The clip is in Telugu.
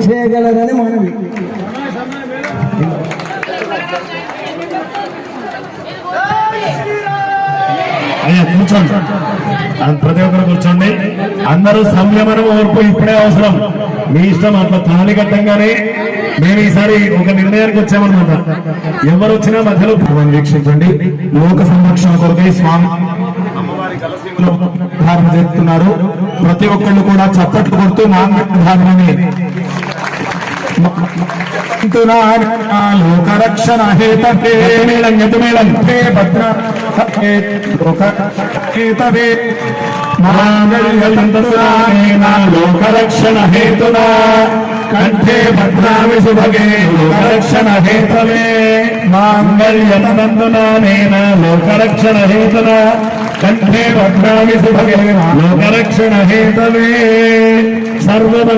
చేయగలరని మనవి. అయ్యా కూర్చోండి, ప్రతి ఒక్కరు కూర్చోండి. అందరూ సంయమనం ఓర్పు ఇప్పుడే అవసరం. మీ ఇష్టం అట్లా తాళి కట్టంగానే మేము ఈసారి ఒక నిర్ణయానికి వచ్చామన్నమాట. ఎవరు వచ్చినా మధ్యలో వీక్షించండి. లోక సంరక్షణ కొరకై స్వామి అమ్మవారి కలశంలో ధారణ చేస్తున్నారు. ప్రతి ఒక్కళ్ళు కూడా చప్పట్లు కొడుతూ ధారణని లోకరక్షణ హేతవే లోకరక్షణ హేతునా కంఠే భద్రామి శుభగే లోకరక్షణ హేతవే మాంగళ్యతనందునానేన లోకరక్షణ హేతునా కంఠే భద్రామి శుభగే లోకరక్షణ హేతవే సర్వమంగళ